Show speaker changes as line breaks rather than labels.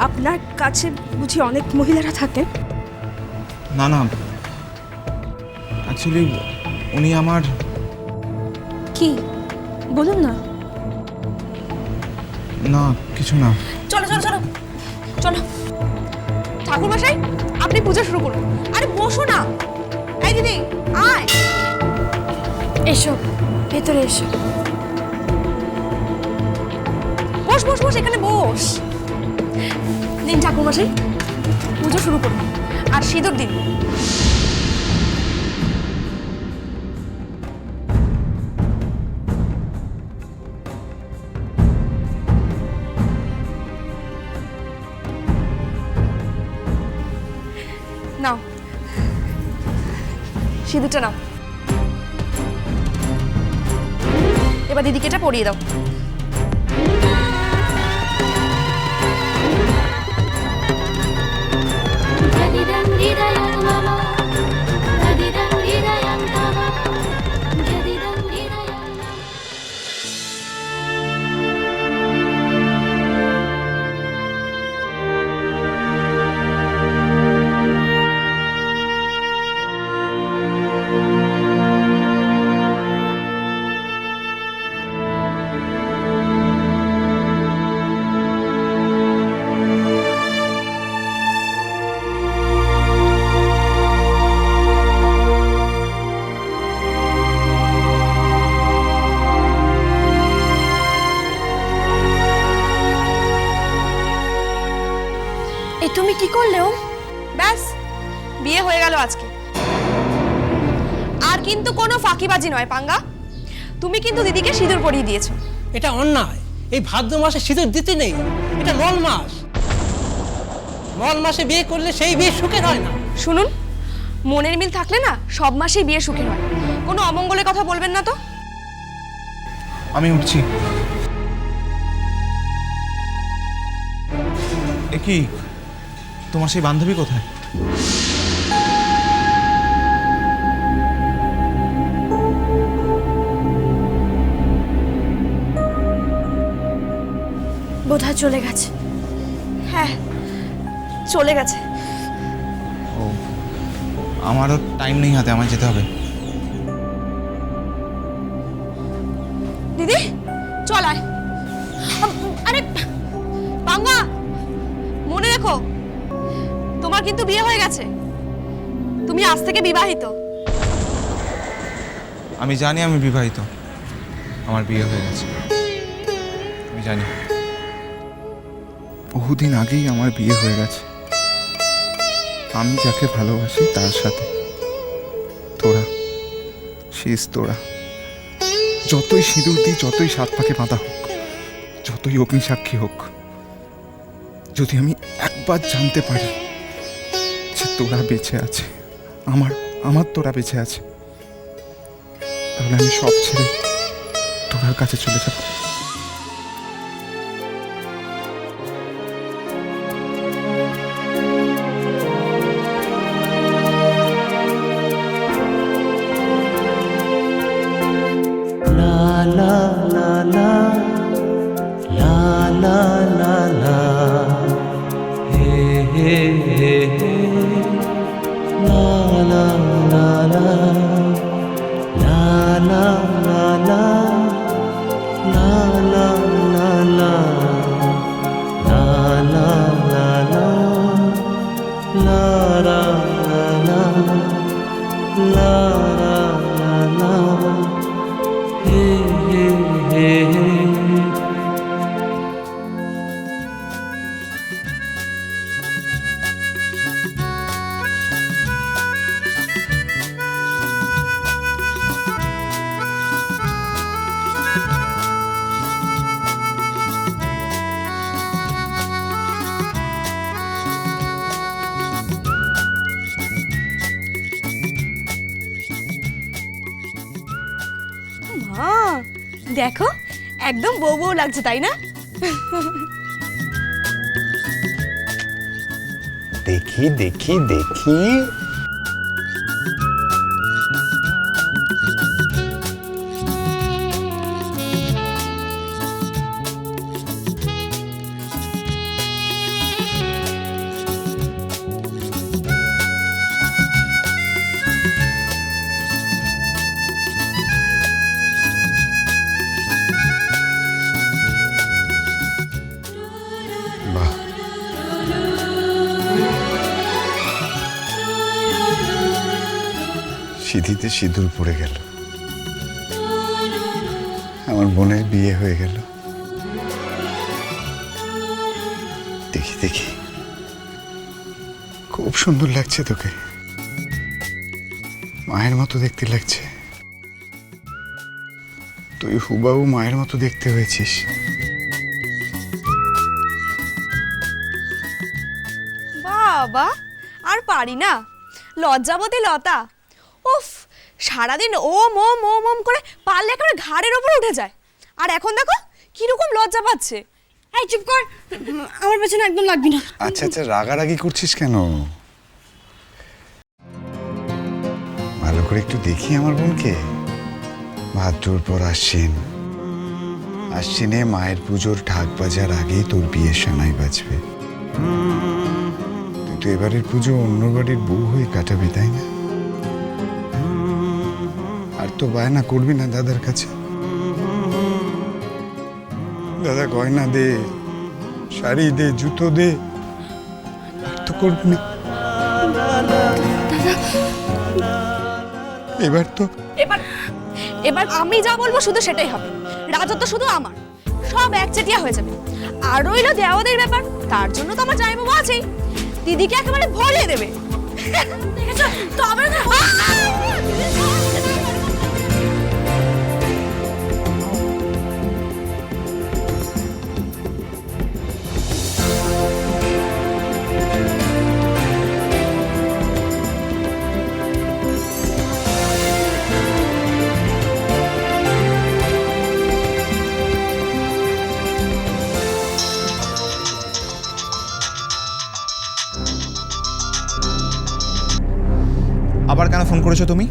আপনার কাছে বুঝি অনেক মহিলারা থাকেন?
না না, অ্যাকচুয়ালি উনি আমার...
কি বলুন না।
না কিছু না।
চলো চলো চলো চলো। ঠাকুরমশাই, আপনি পূজা শুরু করুন। আরে বসো না। এই দিদি আয়, এসো ভেতরে এসো। বস বস বস, এখানে বস। দিন ঠাকুরমশাই, পুজো শুরু করুন আর সিঁদুর দিন। নাও সিঁদুরটা নাও। এবার দিদিকে এটা পরিয়ে দাও। তুমি কি করলে? ব্যাস বিয়ে হয়ে গেল আজকে। আর কিন্তু কোনো ফাঁকিবাজি নয় পাঙ্গা, তুমি কিন্তু দিদিকে সিঁদুর পরিয়ে দিয়েছো।
এটা অন্যায়। এই ভাদ্র মাসে সিঁদুর দিতে নেই, এটা নল মাস। নল মাসে বিয়ে করলে সেই বিয়ে সুখের হয় না।
শুনুন, মনের মিল থাকলে না সব মাসেই বিয়ে সুখের হয়। কোনো অমঙ্গলের কথা বলবেন না তো।
আমি উঠছি। এ কি, তোমার সেই বান্ধবী কোথায়?
বোধহয় চলে গেছে। হ্যাঁ চলে গেছে।
ও, আমারও টাইম নেই হাতে, আমার যেতে হবে।
দিদি চল আয়। আরে পাঙ্গা, মনে রেখো তোমার কিন্তু বিয়ে হয়ে গেছে। তুমি আজ থেকে বিবাহিত।
আমি জানি আমি বিবাহিত, আমার বিয়ে হয়ে গেছে, আমি জানি। বহুদিন আগেই আমার বিয়ে হয়ে গেছে, আমি যাকে ভালোবাসি তার সাথে। তোরা, শেষ তোরা। যতই সিঁদুর দিই, যতই সাত পাকে বাঁধা হোক, যতই অগ্নিসাক্ষী হোক, যদি আমি একবার জানতে পারি যে তোরা বেঁচে আছে, আমার তোরা বেঁচে আছে, তাহলে আমি সব ছেড়ে তোরার কাছে চলে যাব।
লা লা লা লা লা লা লা হে হে হে হে লা লা লা লা লা লা লা লা লা লা লা লা লা লা লা লা লা রা লা লা রা লা হে হে হে হে
মা দেখো, একদম বউ বউ লাগছে তাই না?
দেখি দেখি দেখি, সিঁথিতে সিঁদুর পড়ে গেল, আমার বোনের বিয়ে হয়ে গেল। দেখি দেখি, খুব সুন্দর লাগছে তোকে, মায়ের মতো দেখতে লাগছে। তুই হুবাহু মায়ের মতো দেখতে হয়েছিস।
বাবা, আর পারি না, লজ্জাবতী লতা। উফ, সারাদিন ওম ওম ওম ওম করে পারলে একেবারে ঘাড়ের ওপর উঠে যায়। আর এখন দেখো কিরকম লজ্জা পাচ্ছে। এই চুপ কর, আমার পেছনে একদম লাগবি না।
আচ্ছা আচ্ছা, রাগারাগি করছিস কেন? ভালো করে একটু দেখি আমার বোনকে। ভাদ্রর পর আশ্বিনে মায়ের পুজোর ঢাক বাজার আগেই তোর বিয়ের সানাই বাজবে। তুই তো এবারের পুজো অন্য বাড়ির বউ হয়ে কাটাবি, তাই না? আর তো বায়না করবি না দাদার কাছে? দাদা গয়না দে, শাড়ি দে, জুতো দে, আর তো করবি না? এবার তো
এবার আমি যা বলবো শুধু সেটাই হবে। রাজত্ব শুধু আমার, সব একচেটিয়া হয়ে যাবে। আর রইলো দেওয়াদের ব্যাপার, তার জন্য তো আমার জামাইবাবু আছেই, দিদিকে একেবারে ভরিয়ে দেবে। তবে না।
আবার কেন ফোন করেছো তুমি?